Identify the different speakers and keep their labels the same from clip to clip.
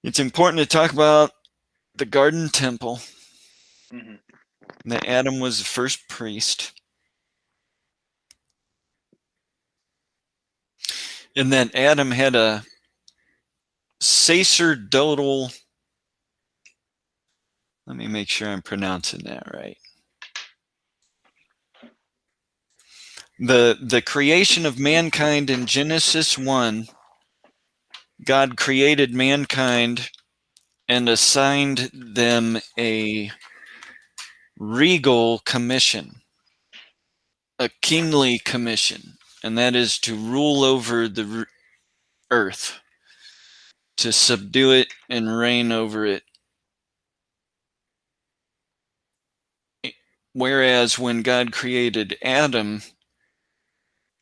Speaker 1: It's important to talk about the garden temple.
Speaker 2: Mm-hmm.
Speaker 1: That Adam was the first priest. And that Adam had a sacerdotal, let me make sure I'm pronouncing that right. The creation of mankind in Genesis 1, God created mankind and assigned them a regal commission, a kingly commission, and that is to rule over the earth, to subdue it and reign over it. Whereas when God created Adam,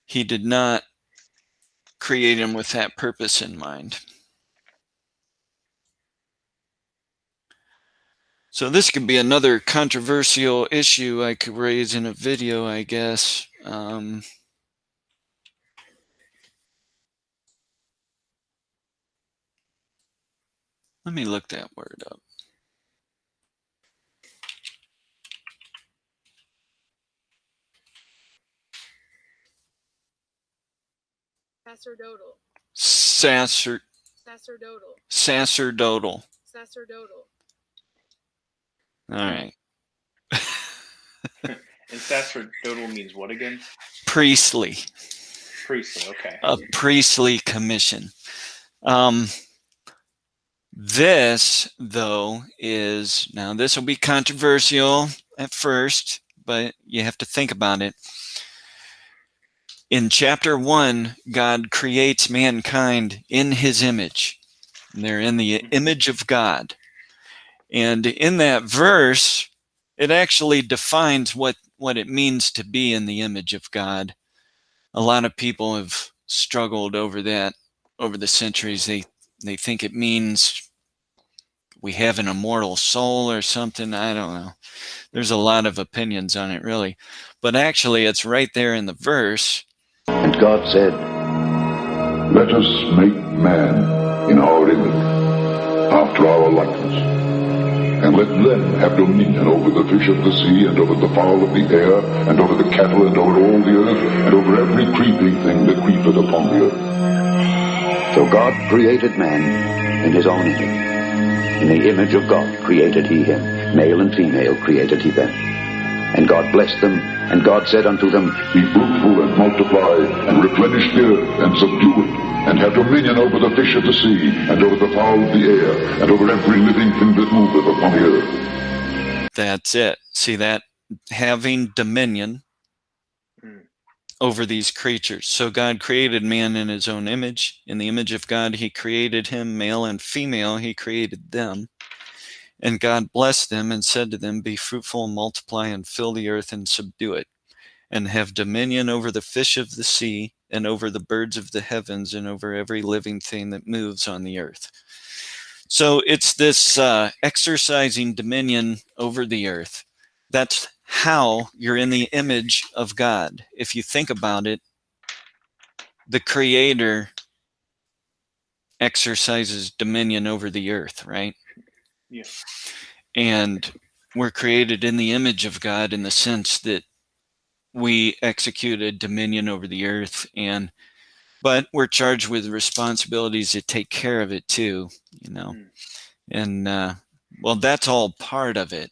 Speaker 1: he did not create him with that purpose in mind. So this could be another controversial issue I could raise in a video, I guess. Let me look that word up.
Speaker 3: Sacerdotal.
Speaker 1: Sacerdotal. All right.
Speaker 2: And sacerdotal means what again?
Speaker 1: Priestly.
Speaker 2: Priestly, okay.
Speaker 1: A priestly commission. This, though, is, now this will be controversial at first, but you have to think about it. In chapter 1, God creates mankind in his image. They're in the image of God. And in that verse, it actually defines what it means to be in the image of God. A lot of people have struggled over that over the centuries. They think it means we have an immortal soul or something. I don't know. There's a lot of opinions on it, really. But actually, it's right there in the verse.
Speaker 4: And God said,
Speaker 5: "Let us make man in our image, after our likeness, and let them have dominion over the fish of the sea, and over the fowl of the air, and over the cattle, and over all the earth, and over every creeping thing that creepeth upon the earth."
Speaker 4: So God created man in his own image. In the image of God created he him. Male and female created he them. And God blessed them, and God said unto them,
Speaker 5: "Be fruitful and multiply, and replenish the earth, and subdue it, and have dominion over the fish of the sea, and over the fowl of the air, and over every living thing that moveth upon the earth."
Speaker 1: That's it. See that? Having dominion over these creatures. So God created man in his own image. In the image of God, he created him, male and female, he created them. And God blessed them and said to them, "Be fruitful and multiply and fill the earth and subdue it, and have dominion over the fish of the sea and over the birds of the heavens and over every living thing that moves on the earth." So it's this exercising dominion over the earth. That's how you're in the image of God. If you think about it, the Creator exercises dominion over the earth, right?
Speaker 2: Yeah.
Speaker 1: And we're created in the image of God in the sense that we executed dominion over the earth, but we're charged with responsibilities to take care of it too, you know. And well, that's all part of it.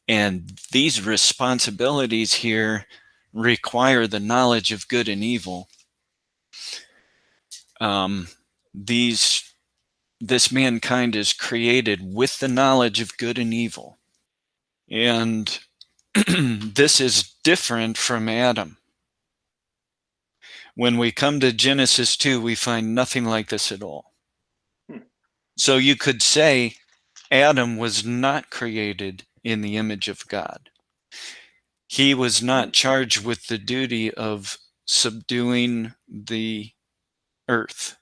Speaker 1: And these responsibilities here require the knowledge of good and evil. This mankind is created with the knowledge of good and evil. And this is different from Adam. When we come to Genesis 2, we find nothing like this at all. So you could say Adam was not created in the image of God. He was not charged with the duty of subduing the earth.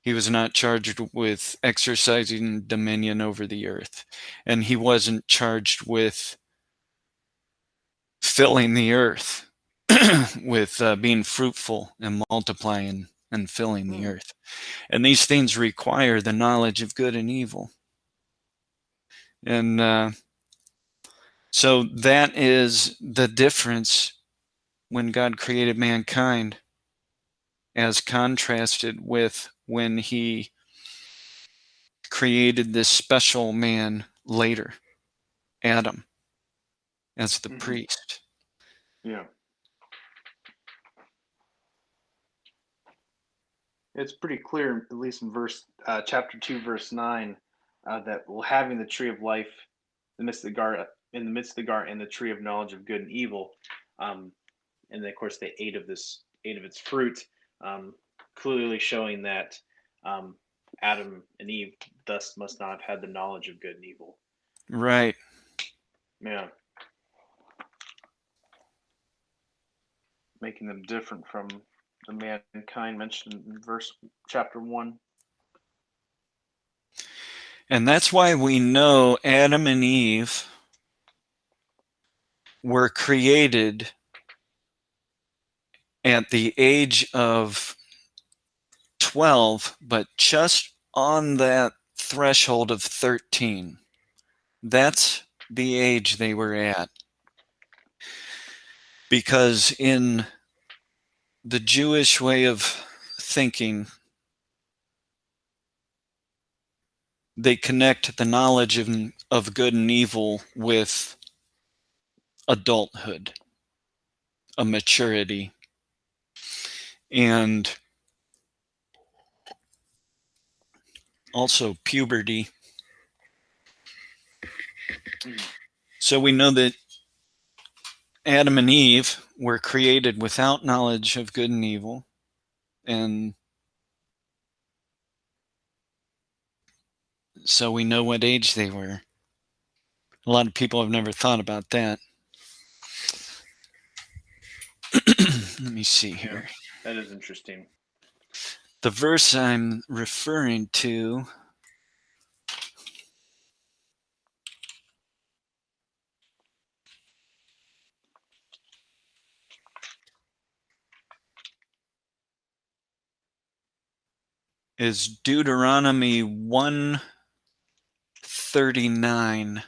Speaker 1: He was not charged with exercising dominion over the earth. And he wasn't charged with filling the earth with being fruitful and multiplying and filling the earth. And these things require the knowledge of good and evil. And so that is the difference when God created mankind, as contrasted with when he created this special man later, Adam, as the priest.
Speaker 2: Yeah. It's pretty clear, at least in chapter 2, verse 9, that having the tree of life in the midst of the garden, and the tree of knowledge of good and evil, and then of course they ate of its fruit, clearly showing that Adam and Eve thus must not have had the knowledge of good and evil.
Speaker 1: Right.
Speaker 2: Yeah. Making them different from the mankind mentioned in chapter 1.
Speaker 1: And that's why we know Adam and Eve were created at the age of 12, but just on that threshold of 13. That's the age they were at. Because in the Jewish way of thinking, they connect the knowledge of good and evil with adulthood, a maturity, and also puberty. So we know that Adam and Eve were created without knowledge of good and evil, and so we know what age they were. A lot of people have never thought about that. Let me see here.
Speaker 2: That is interesting.
Speaker 1: The verse I'm referring to is Deuteronomy 1:39.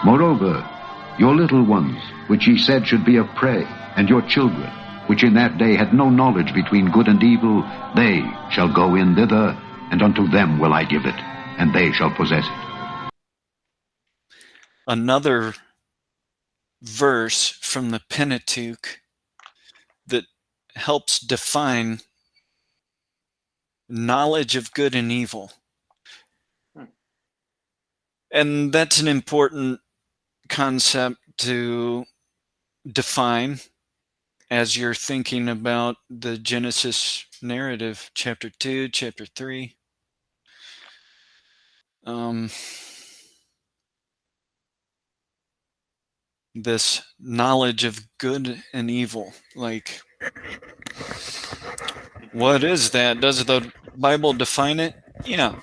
Speaker 4: Moreover, your little ones, which ye said should be a prey, and your children, which in that day had no knowledge between good and evil, they shall go in thither, and unto them will I give it, and they shall possess it.
Speaker 1: Another verse from the Pentateuch that helps define knowledge of good and evil. And that's an important concept to define as you're thinking about the Genesis narrative, chapter 2, chapter 3. This knowledge of good and evil, like, what is that? Does the Bible define it? Yeah,